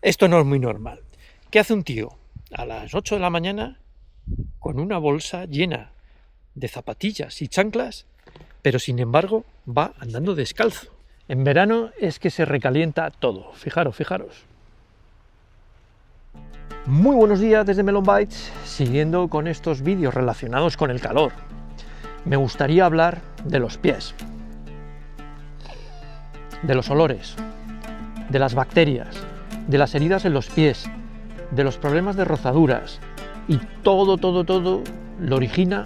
Esto no es muy normal. ¿Qué hace un tío a las 8 de la mañana con una bolsa llena de zapatillas y chanclas, pero sin embargo va andando descalzo? En verano es que se recalienta todo. Fijaros. Muy buenos días desde Melon Bytes, siguiendo con estos vídeos relacionados con el calor. Me gustaría hablar de los pies, de los olores, de las bacterias, de las heridas en los pies, de los problemas de rozaduras y todo lo origina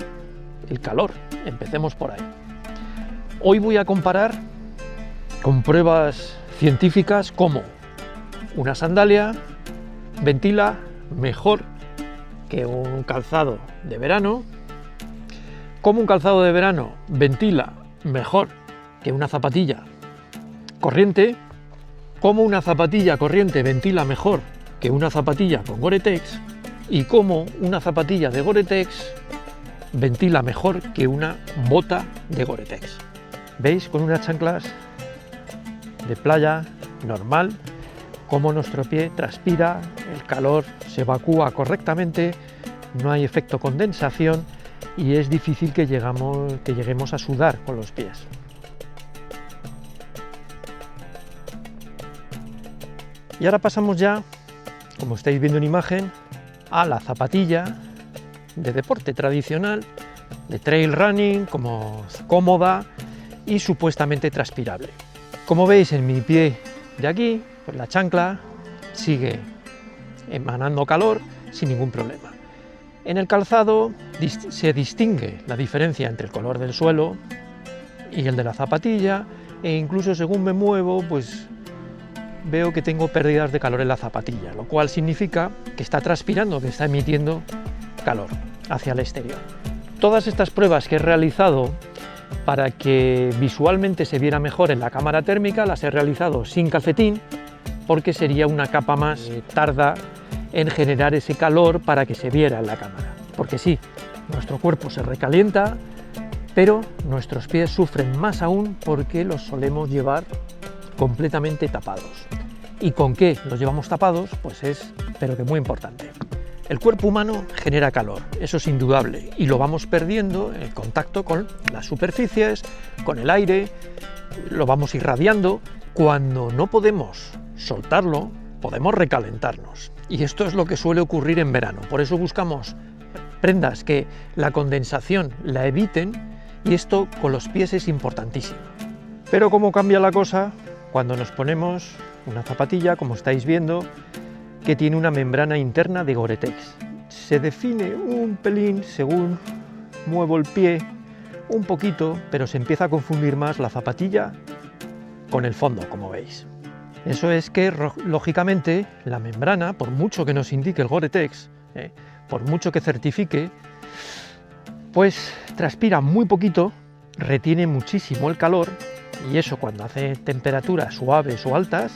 el calor. Empecemos por ahí. Hoy voy a comparar con pruebas científicas cómo una sandalia ventila mejor que un calzado de verano, cómo un calzado de verano ventila mejor que una zapatilla corriente, cómo una zapatilla corriente ventila mejor que una zapatilla con Gore-Tex y cómo una zapatilla de Gore-Tex ventila mejor que una bota de Gore-Tex. ¿Veis? Con unas chanclas de playa normal, cómo nuestro pie transpira, el calor se evacúa correctamente, no hay efecto condensación y es difícil que lleguemos a sudar con los pies. Y ahora pasamos ya, como estáis viendo en imagen, a la zapatilla de deporte tradicional, de trail running, como cómoda y supuestamente transpirable. Como veis en mi pie de aquí, pues la chancla sigue emanando calor sin ningún problema. En el calzado se distingue la diferencia entre el color del suelo y el de la zapatilla, e incluso según me muevo, pues veo que tengo pérdidas de calor en la zapatilla, lo cual significa que está transpirando, que está emitiendo calor hacia el exterior. Todas estas pruebas que he realizado para que visualmente se viera mejor en la cámara térmica las he realizado sin calcetín, porque sería una capa más tarda en generar ese calor para que se viera en la cámara. Porque sí, nuestro cuerpo se recalienta, pero nuestros pies sufren más aún porque los solemos llevar completamente tapados. ¿Y con qué los llevamos tapados? Pues es, pero que muy importante. El cuerpo humano genera calor, eso es indudable, y lo vamos perdiendo en contacto con las superficies, con el aire, lo vamos irradiando. Cuando no podemos soltarlo, podemos recalentarnos. Y esto es lo que suele ocurrir en verano. Por eso buscamos prendas que la condensación la eviten, y esto con los pies es importantísimo. Pero ¿cómo cambia la cosa cuando nos ponemos una zapatilla, como estáis viendo, que tiene una membrana interna de Gore-Tex? Se define un pelín según muevo el pie, un poquito, pero se empieza a confundir más la zapatilla con el fondo, como veis. Eso es que, lógicamente, la membrana, por mucho que nos indique el Gore-Tex, por mucho que certifique, pues transpira muy poquito, retiene muchísimo el calor, y eso cuando hace temperaturas suaves o altas,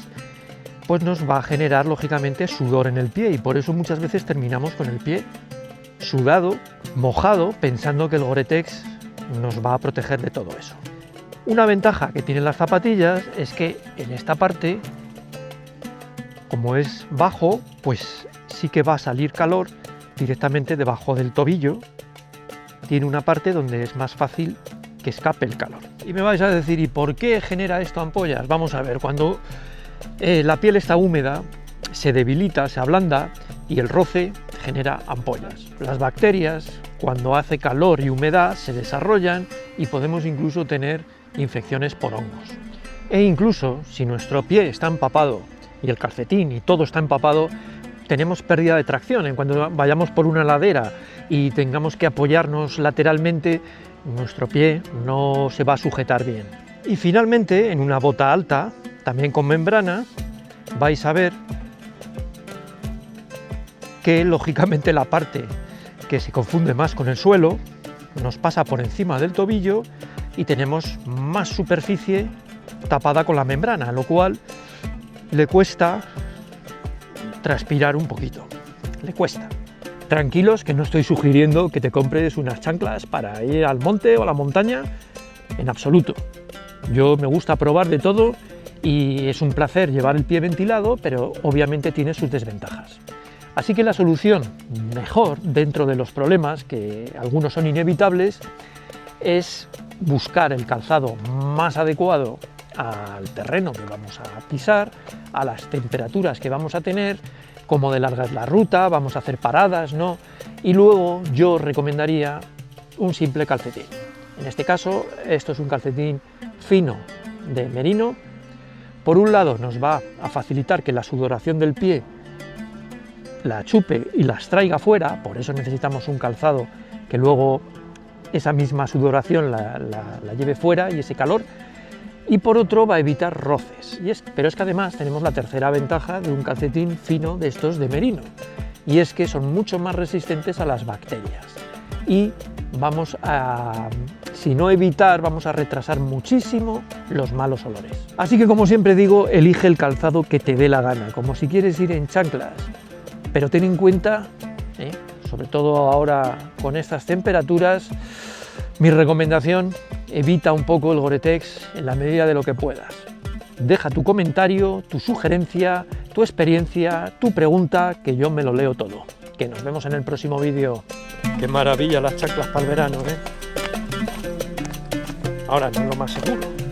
pues nos va a generar lógicamente sudor en el pie, y por eso muchas veces terminamos con el pie sudado, mojado, pensando que el Gore-Tex nos va a proteger de todo eso. Una ventaja que tienen las zapatillas es que en esta parte, como es bajo, pues sí que va a salir calor directamente debajo del tobillo. Tiene una parte donde es más fácil que escape el calor. Y me vais a decir, ¿y por qué genera esto ampollas? Vamos a ver, cuando la piel está húmeda, se debilita, se ablanda y el roce genera ampollas. Las bacterias, cuando hace calor y humedad, se desarrollan y podemos incluso tener infecciones por hongos. E incluso si nuestro pie está empapado y el calcetín y todo está empapado, tenemos pérdida de tracción. En cuando vayamos por una ladera y tengamos que apoyarnos lateralmente, nuestro pie no se va a sujetar bien. Y finalmente, en una bota alta, también con membrana, vais a ver que lógicamente la parte que se confunde más con el suelo nos pasa por encima del tobillo y tenemos más superficie tapada con la membrana, lo cual le cuesta transpirar un poquito, le cuesta. Tranquilos, que no estoy sugiriendo que te compres unas chanclas para ir al monte o a la montaña, en absoluto. Yo me gusta probar de todo y es un placer llevar el pie ventilado, pero obviamente tiene sus desventajas. Así que la solución mejor dentro de los problemas, que algunos son inevitables, es buscar el calzado más adecuado al terreno que vamos a pisar, a las temperaturas que vamos a tener, cómo de larga es la ruta, vamos a hacer paradas, ¿no? Y luego yo recomendaría un simple calcetín. En este caso, esto es un calcetín fino de merino. Por un lado nos va a facilitar que la sudoración del pie la chupe y la extraiga fuera, por eso necesitamos un calzado que luego esa misma sudoración la lleve fuera y ese calor, y por otro va a evitar roces. Pero es que además tenemos la tercera ventaja de un calcetín fino de estos de merino, y es que son mucho más resistentes a las bacterias y vamos a, si no evitar, vamos a retrasar muchísimo los malos olores. Así que, como siempre digo, elige el calzado que te dé la gana, como si quieres ir en chanclas, pero ten en cuenta, sobre todo ahora con estas temperaturas, mi recomendación: evita un poco el Gore-Tex en la medida de lo que puedas. Deja tu comentario, tu sugerencia, tu experiencia, tu pregunta, que yo me lo leo todo. Que nos vemos en el próximo vídeo. ¡Qué maravilla las chanclas para el verano, Ahora no es lo más seguro.